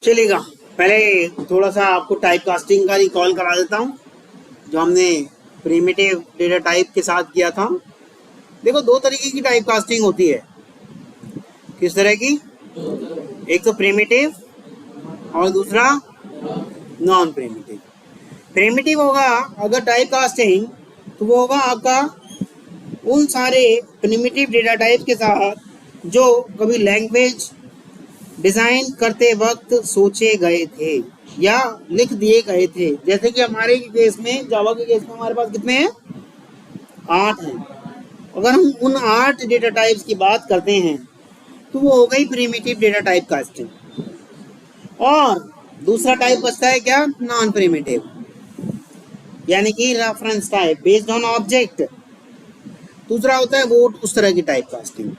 चलेगा। पहले थोड़ा सा आपको टाइप कास्टिंग का रिकॉल करा देता हूँ जो हमने प्रिमिटिव डेटा टाइप के साथ किया था। देखो, दो तरीके की टाइप कास्टिंग होती है। किस तरह की? एक तो प्रिमिटिव और दूसरा नॉन प्रिमिटिव। प्रिमिटिव होगा अगर टाइप कास्टिंग, तो वो होगा आपका उन सारे प्रिमिटिव डेटा टाइप के साथ जो कभी लैंग्वेज डिज़ाइन करते वक्त सोचे गए थे या लिख दिए गए थे। जैसे कि हमारे केस में, जावा के केस में हमारे पास कितने हैं? 8 हैं। अगर हम उन 8 डेटा टाइप्स की बात करते हैं तो वो हो गई प्रिमिटिव डेटा टाइप कास्टिंग। और दूसरा टाइप बचता है क्या? नॉन प्रिमिटिव, यानी कि reference type based on object. दूसरा होता है वो उस तरह की टाइप कास्टिंग।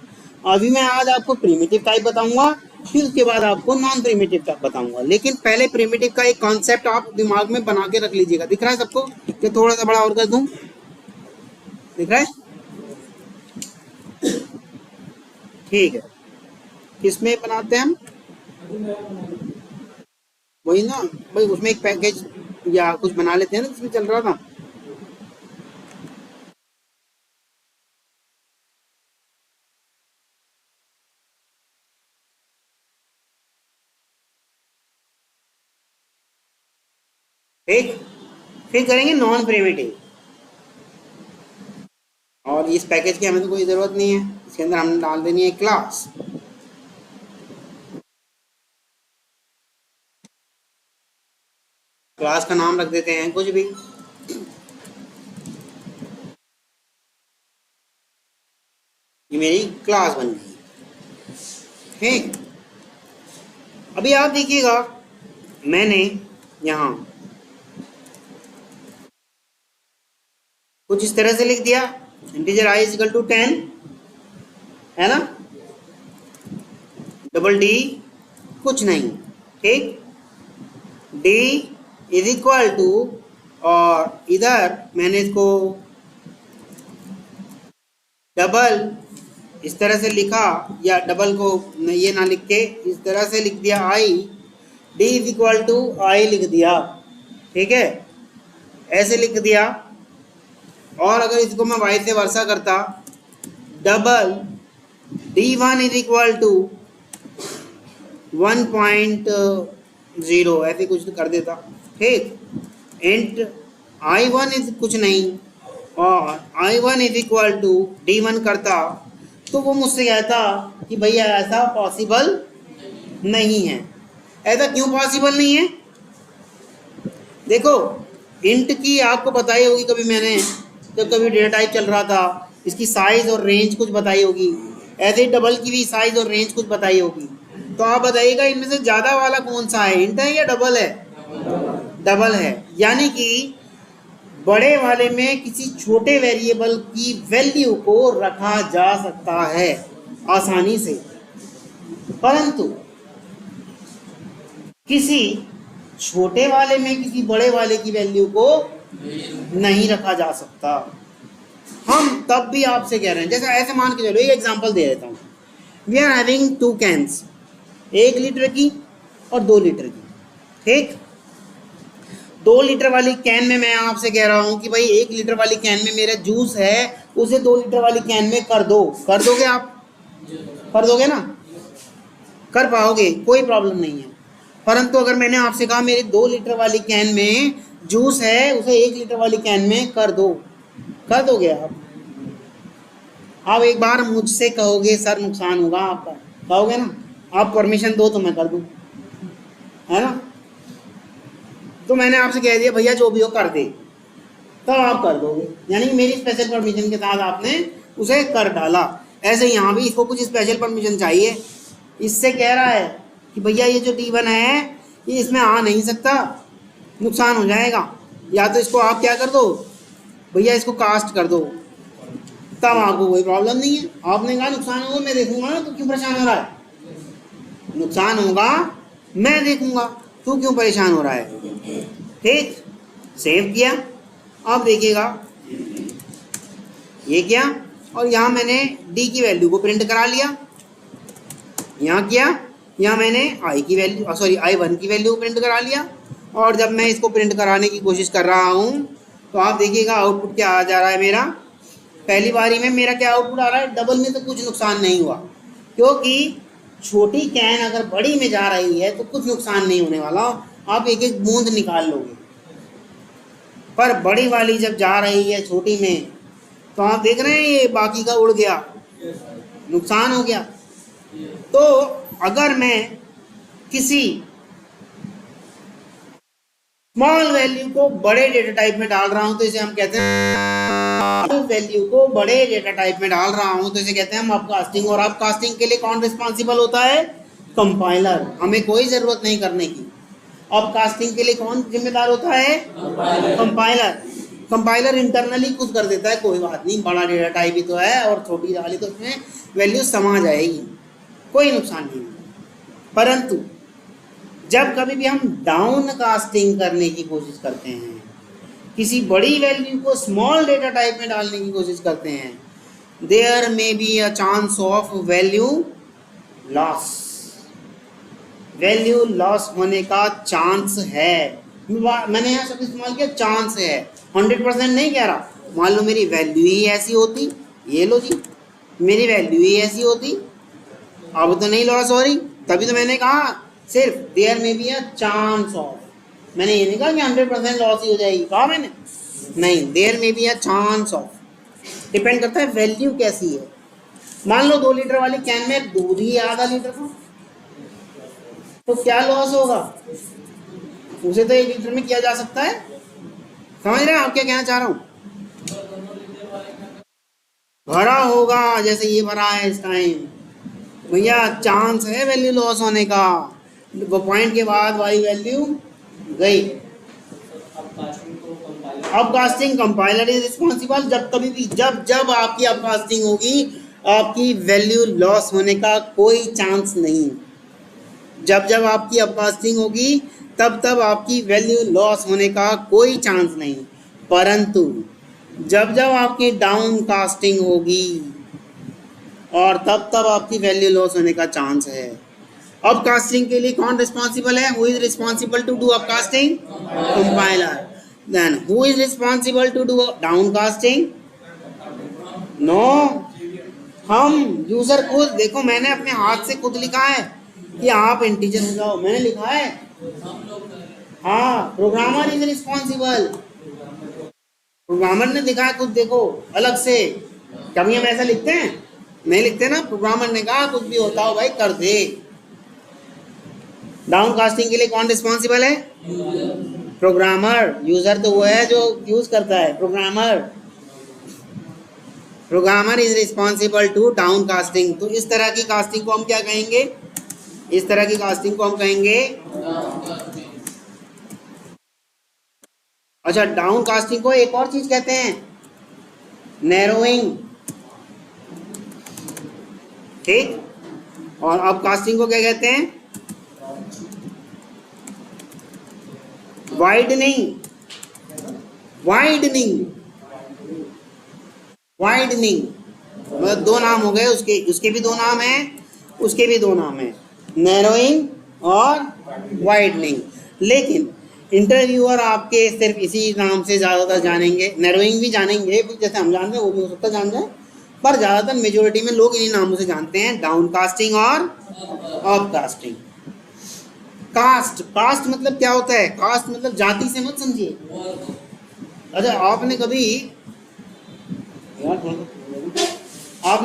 अभी मैं आज आपको प्रिमिटिव टाइप बताऊंगा, फिर उसके बाद आपको नॉन प्रिमिटिव टाइप बताऊंगा। लेकिन पहले प्रिमिटिव का एक कॉन्सेप्ट आप दिमाग में बना के रख लीजिएगा। दिख रहा है सबको? कि थोड़ा सा बड़ा और कर दूं? दिख रहा है? ठीक है। किसमें बनाते हैं हम? वही ना भाई, उसमें एक पैकेज या कुछ बना लेते हैं ना जिसमें चल रहा था। ठीक, फिर करेंगे नॉन प्रिमिटिव। और इस पैकेज की हमें तो कोई ज़रूरत नहीं है, इसके अंदर हमने डाल देनी है क्लास। क्लास का नाम रख देते हैं कुछ भी। ये मेरी क्लास बन गई। ठीक, अभी आप देखिएगा, मैंने यहाँ कुछ इस तरह से लिख दिया, integer I is equal to 10, है ना? डबल डी कुछ नहीं। ठीक, डी इज इक्वल टू, और इधर मैंने इसको डबल इस तरह से लिखा, या डबल को ये ना लिख के इस तरह से लिख दिया, I D is equal to I लिख दिया। ठीक है, ऐसे लिख दिया। और अगर इसको मैं वाई से वर्षा करता, double D1 is equal to 1.0 ऐसे कुछ कर देता। ठीक, इंट I1 इज कुछ नहीं, और I1 is equal to D1 करता, तो वो मुझसे कहता कि भैया ऐसा पॉसिबल नहीं है। ऐसा क्यों पॉसिबल नहीं है? देखो, इंट की आपको बताई होगी कभी मैंने, जब कभी डेटा टाइप चल रहा था, इसकी साइज और रेंज कुछ बताई होगी। ऐसे ही डबल की भी साइज और रेंज कुछ बताई होगी। तो आप बताइएगा इनमें से ज़्यादा वाला कौन सा है, इंट है या डबल है? डबल है। यानी कि बड़े वाले में किसी छोटे वेरिएबल की वैल्यू को रखा जा सकता है आसानी से, परंतु किसी छोटे वाले में किसी बड़े वाले की वैल्यू को नहीं रखा जा सकता। हम तब भी आपसे कह रहे हैं, जैसे ऐसे मान के चलो, एक एग्जांपल दे देता हूँ। We are having 2 cans, 1 litre की और 2 लीटर की। ठीक, 2 लीटर वाली कैन में मैं आपसे कह रहा हूँ कि भाई 1 लीटर वाली कैन में मेरा जूस है, उसे 2 लीटर वाली कैन में कर दो। कर दोगे आप? कर दोगे ना? कर पाओगे, कोई प्रॉब्लम नहीं है। परंतु अगर मैंने आपसे कहा मेरी 2 लीटर वाली कैन में जूस है, उसे 1 लीटर वाली कैन में कर दो, कर दोगे आप? आप एक बार मुझसे कहोगे सर नुकसान होगा आपका, कहोगे ना? आप परमिशन दो तो मैं कर दूं, है ना? तो मैंने आपसे कह दिया भैया जो भी हो कर दे, तब आप कर दोगे, यानी मेरी स्पेशल परमिशन के साथ आपने उसे कर डाला। ऐसे यहाँ भी इसको कुछ स्पेशल परमिशन चाहिए। इससे कह रहा है कि भैया ये जो D1 है ये इसमें आ नहीं सकता, नुकसान हो जाएगा, या तो इसको आप क्या कर दो भैया, इसको कास्ट कर दो, तब आपको कोई प्रॉब्लम नहीं है। आपने कहा नुकसान होगा, मैं देखूंगा ना, तो क्यों परेशान हो रहा है? नुकसान होगा, मैं देखूंगा, तू क्यों परेशान हो रहा है? ठीक, सेव किया। अब देखिएगा ये क्या, और यहाँ मैंने डी की वैल्यू को प्रिंट करा लिया, यहाँ किया, यहाँ मैंने आई की वैल्यू सॉरी I1 की वैल्यू प्रिंट करा लिया, और जब मैं इसको प्रिंट कराने की कोशिश कर रहा हूँ तो आप देखिएगा आउटपुट क्या आ जा रहा है मेरा। पहली बारी में मेरा क्या आउटपुट आ रहा है, डबल में तो कुछ नुकसान नहीं हुआ, क्योंकि छोटी कैन अगर बड़ी में जा रही है तो कुछ नुकसान नहीं होने वाला, आप एक एक बूंद निकाल लोगे। पर बड़ी वाली जब जा रही है छोटी में तो आप देख रहे हैं ये बाकी का उड़ गया, नुकसान हो गया। तो अगर मैं किसी स्मॉल वैल्यू को बड़े डेटा टाइप में डाल रहा हूं तो इसे हम कहते हैं, वैल्यू को बड़े डेटा टाइप में डाल रहा हूं तो इसे कहते हैं हम अपकास्टिंग। और अपकास्टिंग के लिए कौन रिस्पॉन्सिबल होता है, कंपाइलर। हमें कोई जरूरत नहीं करने की। अपकास्टिंग के लिए कौन जिम्मेदार होता है, कंपाइलर। कंपाइलर इंटरनली खुद कर देता है, कोई बात नहीं, बड़ा डेटा टाइप ही तो है और छोटी वाली तो उसमें वैल्यू समा जाएगी, कोई नुकसान नहीं। परंतु जब कभी भी हम डाउन कास्टिंग करने की कोशिश करते हैं, किसी बड़ी वैल्यू को स्मॉल डेटा टाइप में डालने की कोशिश करते हैं, there may be a chance of value loss. Value loss होने का चांस है। मैंने यहाँ शब्द इस्तेमाल किया चांस है, 100% नहीं कह रहा। मान लो मेरी वैल्यू ही ऐसी होती, ये लो जी, मेरी वैल्यू ही ऐसी होती, अब तो नहीं लॉस हो रही, तभी तो मैंने कहा सिर्फ देयर में बी अ चांस ऑफ। मैंने ये नहीं कहा कि 100% लॉस ही हो जाएगी, कहा मैंने नहीं, देयर में B a chance of. Depend करता है वैल्यू कैसी है। मान लो 2 लीटर वाली कैन में दूध ही आधा लीटर का, तो क्या लॉस होगा, उसे तो 1 लीटर में किया जा सकता है। समझ रहे हैं आप क्या कहना चाह रहा हूँ, भरा होगा जैसे ये भरा है इस टाइम, भैया चांस है वैल्यू लॉस होने का। वो पॉइंट के बाद वाली वैल्यू गई। अपकास्टिंग कंपाइलर इज रिस्पॉन्सिबल। जब कभी भी जब आपकी अपकास्टिंग होगी, आपकी वैल्यू लॉस होने का कोई चांस नहीं। जब आपकी अपकास्टिंग होगी तब आपकी वैल्यू लॉस होने का कोई चांस नहीं। परंतु जब आपकी डाउन कास्टिंग होगी और तब आपकी वैल्यू लॉस होने का चांस है। अपकास्टिंग के लिए कौन रिस्पॉन्सिबल है, who is responsible to do upcasting, compiler. Then who is responsible to do down casting, no, हम यूजर खुद। देखो मैंने अपने हाथ से खुद लिखा है कि आप इंटीजर हो जाओ, मैंने लिखा है, हाँ, प्रोग्रामर इज रिस्पॉन्सिबल। प्रोग्रामर ने लिखा है खुद, देखो अलग से। कभी हम ऐसा लिखते हैं, नहीं लिखते ना, प्रोग्रामर ने कहा कुछ भी होता हो भाई कर दे। डाउन कास्टिंग के लिए कौन रिस्पॉन्सिबल है, प्रोग्रामर। यूजर तो वो है जो यूज करता है, programmer. Programmer is responsible to down casting. तो इस तरह की कास्टिंग को हम क्या कहेंगे, इस तरह की कास्टिंग को हम कहेंगे। अच्छा, डाउन कास्टिंग को एक और चीज कहते हैं, नैरोइंग, ठीक। और अब कास्टिंग को क्या कहते हैं, वाइडनिंग। वाइडनिंग, वाइडनिंग मतलब 2 नाम हो गए उसके भी 2 नाम हैं, उसके भी 2 नाम हैं, नैरोइंग और वाइडनिंग। लेकिन इंटरव्यूअर आपके सिर्फ इसी नाम से ज़्यादातर जानेंगे। नैरोइंग भी जानेंगे, जैसे हम जानते हैं वो भी हो सकता है जान जाए, पर ज़्यादातर मेजोरिटी में लोग इन्हीं नामों से जानते हैं, डाउन कास्टिंग और अप कास्टिंग। कास्ट, कास्ट मतलब क्या होता है, कास्ट मतलब जाति से मत समझिए। अच्छा, आपने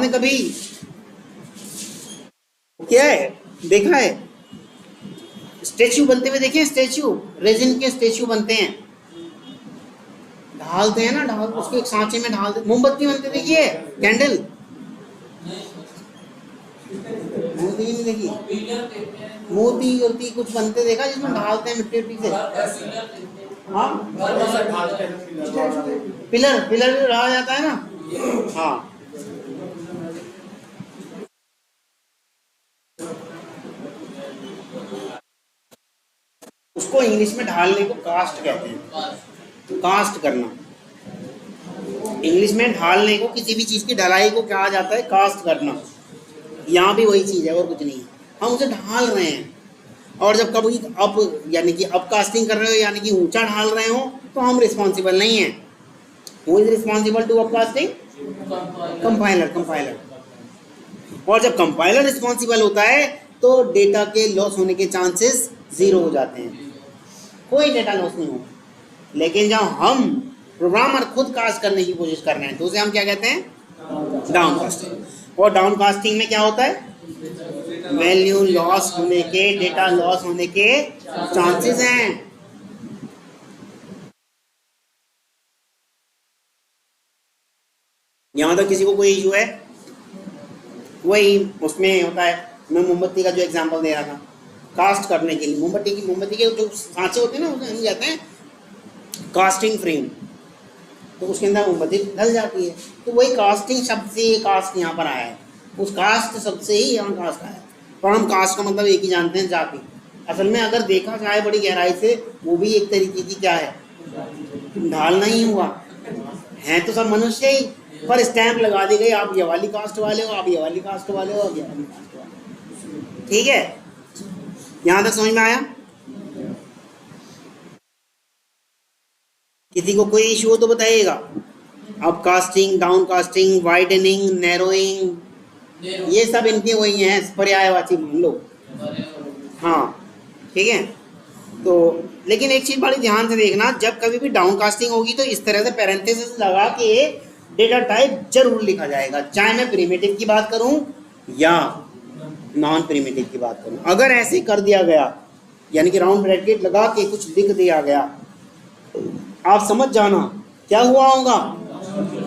कभी क्या है देखा है, स्टेच्यू बनते हुए देखे हैं, स्टेच्यू, रेजिन के स्टेच्यू बनते हैं, ढालते हैं ना, ढाल उसको एक सांचे में ढालते, मोमबत्ती बनते देखिए, कैंडल, मोती नहीं देखी, मोती कुछ बनते देखा जिसमें ढालते हैं मिट्टी से, हाँ, पिलर भी डाला जाता है ना, हाँ। उसको इंग्लिश में ढालने को कास्ट कहते हैं, कास्ट करना। इंग्लिश में ढालने को, किसी भी चीज की ढलाई को कहा जाता है कास्ट करना। यहाँ भी वही चीज है और कुछ नहीं है। हम उसे ढाल रहे हैं। और जब कभी अप यानी कि अप कास्टिंग कर रहे हो यानी कि ऊंचा ढाल रहे हो तो हम रिस्पॉन्सिबल नहीं है। Who is responsible to up casting? Compiler. और जब कंपाइलर रिस्पॉन्सिबल होता है तो डेटा के लॉस होने के चांसेस जीरो हो जाते हैं, कोई डेटा लॉस नहीं होगा। लेकिन जब हम प्रोग्रामर खुद कास्ट करने की कोशिश कर रहे हैं तो उसे हम क्या कहते हैं? Down casting. और डाउन कास्टिंग में क्या होता है? वैल्यू लॉस होने के, डेटा लॉस होने के चांसेस हैं। यहां तक किसी को कोई इशू है? वही उसमें होता है, मैं मोमबत्ती का जो एग्जांपल दे रहा था, कास्ट करने के लिए मोमबत्ती के जो सांचे होते हैं ना उसे हम कहते हैं कास्टिंग फ्रेम। तो उसके अंदर मोमबत्ती ढल जाती है, तो वही कास्टिंग शब्द से ये कास्ट यहाँ पर आया है, उस कास्ट शब्द से ही यहाँ कास्ट आया है। और हम कास्ट का मतलब एक ही जानते हैं, जाति। असल में अगर देखा जाए बड़ी गहराई से, वो भी एक तरीके की क्या है, ढालना ही हुआ है। तो सब मनुष्य ही, पर स्टैंप लगा दी गई, आप ये वाली कास्ट वाले हो, आप ये वाली कास्ट वाले हो, आप ये वाली कास्ट वाले। ठीक है, यहां तक समझ में आया? किसी को कोई इशू हो तो बताइएगा। अब casting, down casting, widening, narrowing, ये सब इनके वही हैं, पर्यायवाची मान लो। हाँ ठीक है। तो लेकिन एक चीज बड़ी ध्यान से देखना, जब कभी भी डाउन कास्टिंग होगी तो इस तरह से पैरेंथेसिस लगा के डेटा टाइप जरूर लिखा जाएगा, चाहे मैं प्रिमिटिव की बात करूं या नॉन प्रिमिटिव की बात करूं। अगर ऐसे कर दिया गया यानी कि राउंड ब्रैकेट लगा के कुछ लिख दिया गया, आप समझ जाना क्या हुआ होगा,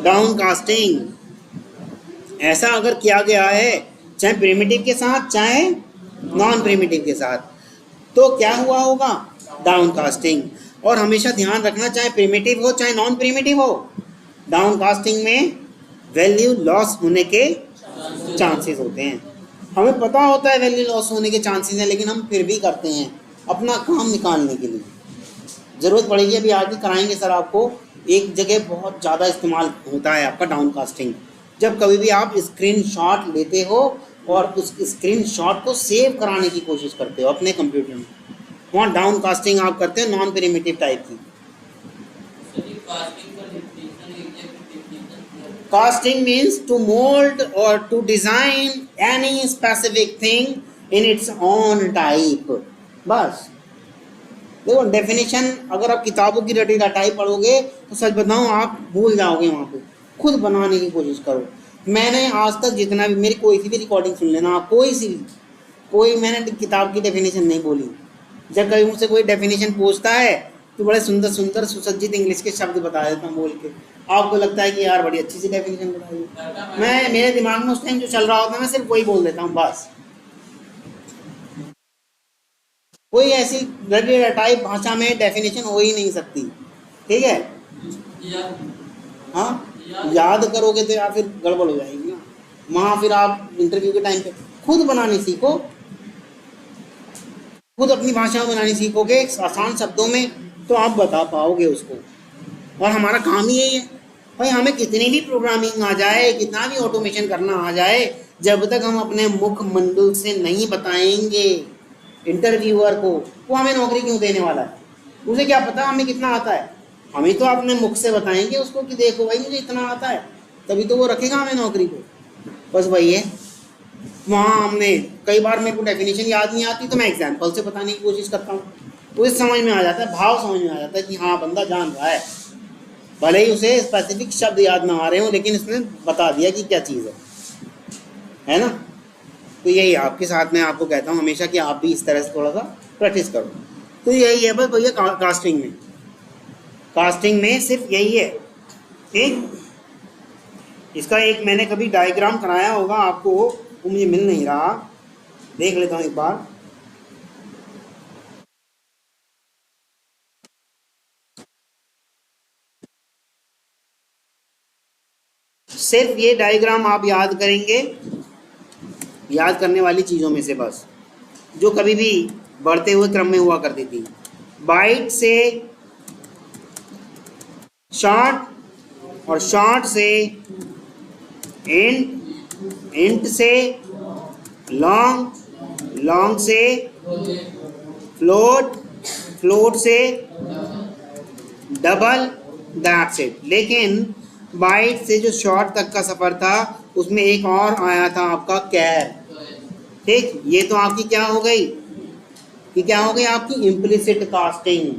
डाउन कास्टिंग। ऐसा अगर किया गया है चाहे प्रिमिटिव के साथ चाहे नॉन प्रिमिटिव के साथ, तो क्या हुआ होगा, डाउन कास्टिंग। और हमेशा ध्यान रखना, चाहे प्रिमिटिव हो चाहे नॉन प्रिमिटिव हो, डाउन कास्टिंग में वैल्यू लॉस होने के चांसेस होते हैं। हमें पता होता है वैल्यू लॉस होने के चांसेस हैं, लेकिन हम फिर भी करते हैं अपना काम निकालने के लिए। ज़रूरत पड़ेगी, अभी आगे कराएंगे सर आपको। एक जगह बहुत ज़्यादा इस्तेमाल होता है आपका डाउन कास्टिंग, जब कभी भी आप स्क्रीनशॉट लेते हो और उस स्क्रीनशॉट को सेव कराने की कोशिश करते हो अपने कंप्यूटर में, वहाँ डाउन कास्टिंग आप करते हो नॉन प्रिमिटिव टाइप की। Casting means to mold or to design any specific thing in its own type। बस देखो डेफिनेशन, अगर आप किताबों की रटी रटाई पढ़ोगे तो सच बताऊं आप भूल जाओगे, वहाँ पे खुद बनाने की कोशिश करो। मैंने आज तक जितना भी, मेरी कोई सी भी रिकॉर्डिंग सुन लेना आप, कोई सी भी, कोई मैंने किताब की डेफिनेशन नहीं बोली। जब कभी मुझसे कोई डेफिनेशन पूछता है तो बड़े सुंदर सुंदर सुसज्जित इंग्लिश के शब्द बता देता हूँ बोल के, आपको लगता है कि यार बड़ी अच्छी सी डेफिनेशन बताई। मैं मेरे दिमाग में उस टाइम जो चल रहा होता है मैं सिर्फ वही बोल देता हूँ बस। कोई ऐसी टाइप भाषा में डेफिनेशन हो ही नहीं सकती। ठीक है, हाँ याद करोगे तो या फिर गड़बड़ हो जाएगी ना, वहाँ फिर आप इंटरव्यू के टाइम पे खुद बनानी सीखो, खुद अपनी भाषा में बनानी सीखोगे आसान शब्दों में, तो आप बता पाओगे उसको। और हमारा काम ही यही है भाई, हमें कितनी भी प्रोग्रामिंग आ जाए, कितना भी ऑटोमेशन करना आ जाए, जब तक हम अपने मुख मंडल से नहीं बताएंगे इंटरव्यूअर को, वो हमें नौकरी क्यों देने वाला है, उसे क्या पता हमें कितना आता है। हमें तो अपने मुख से बताएंगे उसको कि देखो भाई मुझे इतना आता है, तभी तो वो रखेगा हमें नौकरी पे। बस वही है, वहाँ हमने कई बार मेरे को डेफिनेशन याद नहीं आती तो मैं एग्जाम्पल से बताने की कोशिश करता हूँ, तो इस समझ में आ जाता है, भाव समझ में आ जाता है कि हाँ बंदा जान रहा है, भले ही उसे स्पेसिफिक शब्द याद ना आ रहे हो लेकिन इसने बता दिया कि क्या चीज़ है ना। तो यही आपके साथ में आपको कहता हूँ हमेशा कि आप भी इस तरह से थोड़ा सा प्रैक्टिस करो। तो यही है बस भैया कास्टिंग में सिर्फ यही है। ठीक, इसका एक मैंने कभी डायग्राम कराया होगा आपको, वो मुझे मिल नहीं रहा, देख लेता हूँ एक बार। सिर्फ ये डायग्राम आप याद करेंगे, याद करने वाली चीज़ों में से बस, जो कभी भी बढ़ते हुए क्रम में हुआ करती थी। बाइट से शॉर्ट और शॉर्ट से इंट, इंट से लॉन्ग लॉन्ग से फ्लोट, फ्लोट से डबल, दैट्स इट। लेकिन बाइट से जो शॉर्ट तक का सफ़र था उसमें एक और आया था आपका कैर। ठीक, ये तो आपकी क्या हो गई, कि क्या हो गई आपकी इम्प्लिसिट कास्टिंग।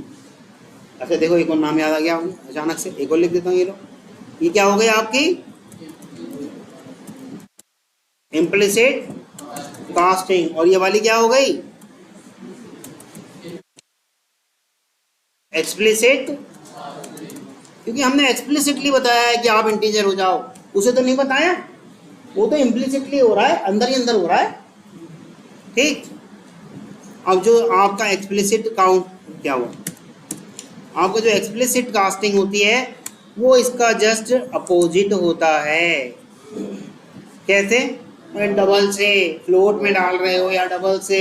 अच्छा देखो एक और नाम याद आ गया अचानक से, एक और लिख देता हूँ। ये लो, ये क्या हो गई आपकी इम्प्लिसिट कास्टिंग, और ये वाली क्या हो गई एक्सप्लिसिट, क्योंकि हमने एक्सप्लिसिटली बताया है कि आप इंटीजर हो जाओ, उसे तो नहीं बताया, वो तो इम्प्लिसिटली हो रहा है, अंदर ही अंदर हो रहा है। ठीक, अब जो आपका एक्सप्लिसिट काउंट क्या हुआ, आपका जो एक्सप्लिसिट कास्टिंग होती है वो इसका जस्ट अपोजिट होता है। कैसे, डबल से फ्लोट में डाल रहे हो या डबल से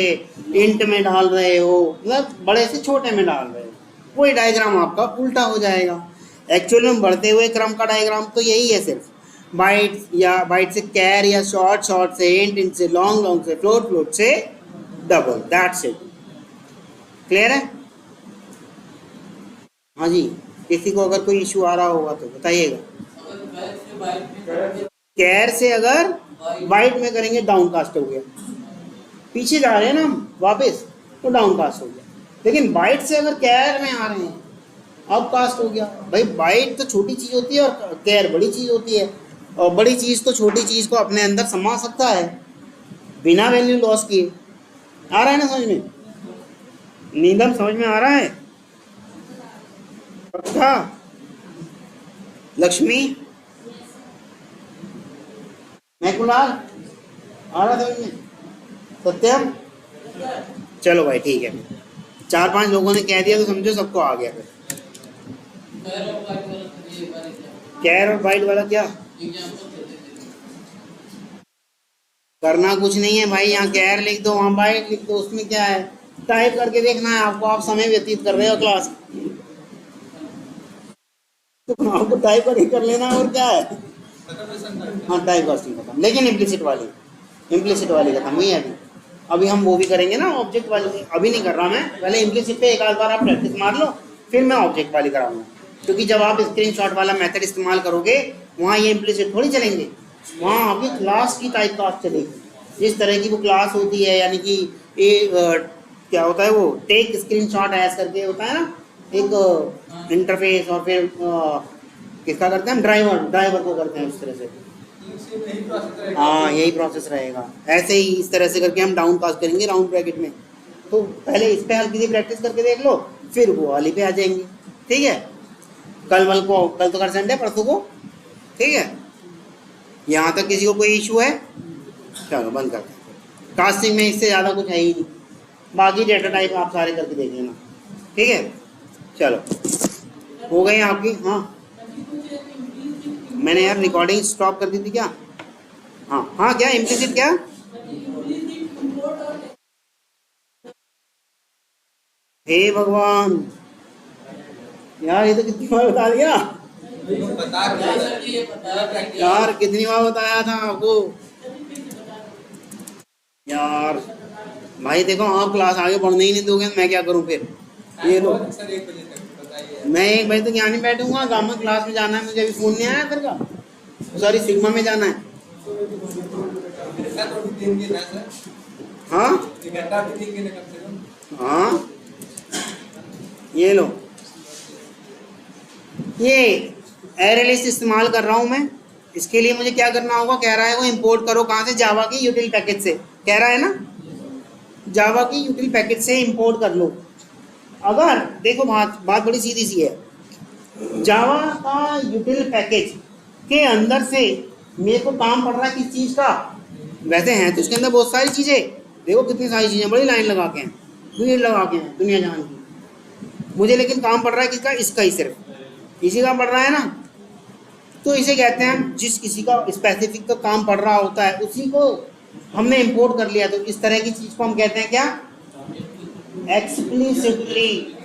इंट में डाल रहे हो, मतलब बड़े से छोटे में डाल रहे हो, वही डायग्राम आपका उल्टा हो जाएगा। एक्चुअल में बढ़ते हुए क्रम का डायग्राम तो यही है, सिर्फ बाइट या बाइट से कैर या शॉर्ट, शॉर्ट से इंट, इंट से लॉन्ग, लॉन्ग से फ्लोट, फ्लोट से डबल, दैट्स इट। क्लियर है? हाँ जी, किसी को अगर कोई इशू आ रहा होगा तो बताइएगा। कैर से अगर बाइट में करेंगे डाउन कास्ट हो गया, पीछे जा रहे हैं ना हम वापस तो डाउन कास्ट हो गया। लेकिन बाइट से अगर कैर में आ रहे हैं अब कास्ट हो गया। भाई बाइट तो छोटी चीज़ होती है और कैर बड़ी चीज़ होती है, और बड़ी चीज़ तो छोटी चीज़ को अपने अंदर समा सकता है बिना वैल्यू लॉस किए। आ रहा है ना समझ में? नीलम समझ में आ रहा है? पक्का? लक्ष्मी, मैकुलाल आ रहा समझ में? सत्यम, चलो भाई ठीक है, 4-5 लोगों ने कह दिया तो समझो सबको आ गया। फिर कैर और बाइट वाला क्या करना, कुछ नहीं है भाई, यहाँ कैर लिख दो वहाँ बाइट लिख दो, उसमें क्या है, टाइप करके देखना है आपको। आप समय व्यतीत कर रहे हो क्लास, तो आपको टाइप करके कर लेना, और क्या है। हाँ टाइप कास्टिंग खत्म, लेकिन इम्प्लिसिट वाली खत्म हुई है। अभी हम वो भी करेंगे ना ऑब्जेक्ट वाली, अभी नहीं कर रहा मैं, पहले इम्प्लिसिट पे एक आध बार आप प्रैक्टिस मार लो, फिर मैं ऑब्जेक्ट वाली कराऊंगा। क्योंकि जब आप स्क्रीनशॉट वाला मेथड इस्तेमाल करोगे वहाँ ये इम्प्लिसिट थोड़ी चलेंगे, वहाँ आपकी क्लास की टाइप कास्ट चलेगी। जिस तरह की वो क्लास होती है, यानी कि क्या होता है वो टेक स्क्रीनशॉट एज करके होता है ना एक इंटरफेस, और फिर किसका करते हैं, ड्राइवर को करते हैं उस तरह से। हाँ यही प्रोसेस रहेगा, ऐसे ही इस तरह से करके हम डाउन कास्ट करेंगे राउंड ब्रैकेट में। तो पहले इस पे हल्की सी प्रैक्टिस करके देख लो, फिर वो वाली पे आ जाएंगे। ठीक है, कल तो कर संडे, परसों को। ठीक है, यहाँ तक किसी को कोई इशू है? चलो बंद करते हैं। कास्टिंग में इससे ज़्यादा कुछ है ही नहीं, बाकी डेटा टाइप आप सारे करके देख लेना। ठीक है, चलो हो गए आपकी। हाँ मैंने यार रिकॉर्डिंग स्टॉप कर दी थी क्या? हाँ क्या इम्प्लिसिट क्या? हे भगवान यार, ये तो कितनी बार बता दिया यार, कितनी बार बताया था आपको यार। भाई देखो आप क्लास आगे बढ़ने ही नहीं दोगे, मैं क्या करूं फिर? ये लो, मैं 1 बजे तक यहाँ नहीं बैठूंगा, गामा क्लास में जाना है मुझे, अभी फोन नहीं आया फिर का, सॉरी सिग्मा में जाना है। हाँ हाँ ये लो, ये एरे लिस्ट इस्तेमाल कर रहा हूँ मैं। इसके लिए मुझे क्या करना होगा, कह रहा है वो इंपोर्ट करो कहाँ से, जावा की यूटिल पैकेज से, कह रहा है ना जावा की यूटिल पैकेज से इंपोर्ट कर लो। अगर देखो बात बड़ी सीधी सी है, जावा का यूटिल पैकेज के अंदर से मेरे को काम पड़ रहा है किस चीज़ का, वैसे हैं तो उसके अंदर बहुत सारी चीज़ें, देखो कितनी सारी चीज़ें, बड़ी लाइन लगा के हैं, भीड़ लगा के हैं दुनिया जहान की। मुझे लेकिन काम पड़ रहा है किसका, इसका ही, सिर्फ इसी का पड़ रहा है ना। तो इसे कहते हैं जिस किसी का स्पेसिफिक का काम पड़ रहा होता है उसी को हमने इंपोर्ट कर लिया, तो इस तरह की चीज़ को हम कहते हैं क्या,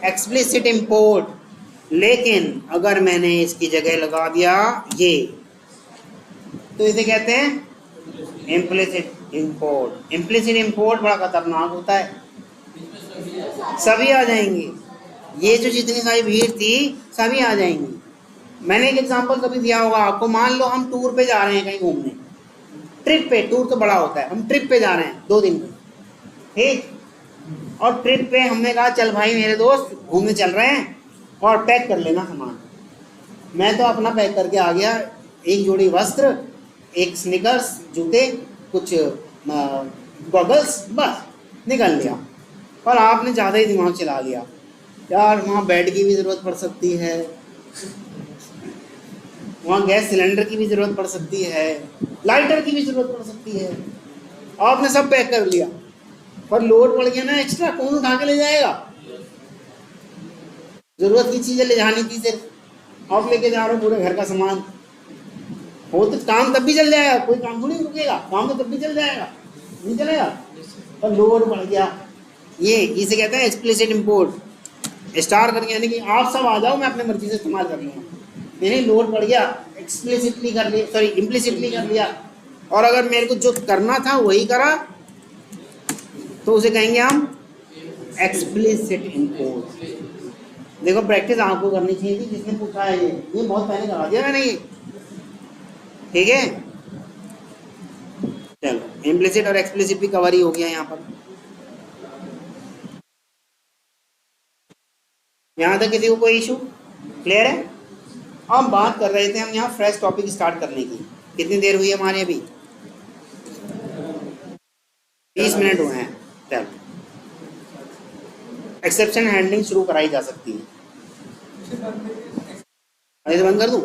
एक्सप्लिसिट इंपोर्ट। लेकिन अगर मैंने इसकी जगह लगा दिया ये, तो इसे कहते हैं इम्प्लिसिट। इंपोर्ट। इम्प्लिसिट इंपोर्ट बड़ा खतरनाक होता है, सभी आ जाएंगे। ये जो जितनी सारी भीड़ थी सभी आ जाएंगी। मैंने एक एग्जांपल कभी दिया होगा आपको, मान लो हम टूर पे जा रहे हैं कहीं घूमने, ट्रिप पे, टूर तो बड़ा होता है, हम ट्रिप पे जा रहे हैं 2 दिन, ठीक, और ट्रिप पे हमने कहा चल भाई मेरे दोस्त घूमने चल रहे हैं और पैक कर लेना सामान। मैं तो अपना पैक करके आ गया, एक जोड़ी वस्त्र, एक स्निकर्स, जूते, कुछ गॉगल्स, बस निकल लिया। और आपने ज़्यादा ही दिमाग चला लिया, यार वहाँ बेड की भी ज़रूरत पड़ सकती है, वहाँ गैस सिलेंडर की भी ज़रूरत पड़ सकती है, लाइटर की भी ज़रूरत पड़ सकती है। आपने सब पैक कर लिया, पर लोड पड़ गया ना एक्स्ट्रा, कौन उठा के ले जाएगा? ज़रूरत की चीज़ें ले जानी थी, सिर्फ आप लेके जा रहे हो पूरे घर का सामान। वो तो काम तब भी चल जाएगा, कोई काम थोड़ी रुकेगा, काम तो तब भी चल जाएगा, नहीं चलेगा, पर लोड पड़ गया। ये इसे कहते हैं एक्सप्लिसिट इंपोर्ट। स्टार करके यानी कि आप सब आ जाओ, मैं अपने मर्जी से इस्तेमाल कर लूँगा, मेरे लोड पड़ गया, एक्सप्लिसिटली कर लिया, सॉरी इम्प्लिसिटली कर लिया। और अगर मेरे को जो करना था वही करा तो उसे कहेंगे हम एक्सप्लिसिट इंपोर्ट। देखो प्रैक्टिस आपको करनी चाहिए थी, जिसने पूछा है ये बहुत पहले करा दिया मैंने ये, ठीक है। चलो इम्प्लिसिट और एक्सप्लिसिट भी कवर ही हो गया यहाँ पर। यहाँ तक किसी को कोई इशू क्लियर है? हम बात कर रहे थे, हम यहाँ फ्रेश टॉपिक स्टार्ट करने की। कितनी देर हुई हमारे अभी? 20 मिनट हुए हैं। चलो एक्सेप्शन हैंडलिंग शुरू कराई जा सकती है। अरे बंद कर दूँ?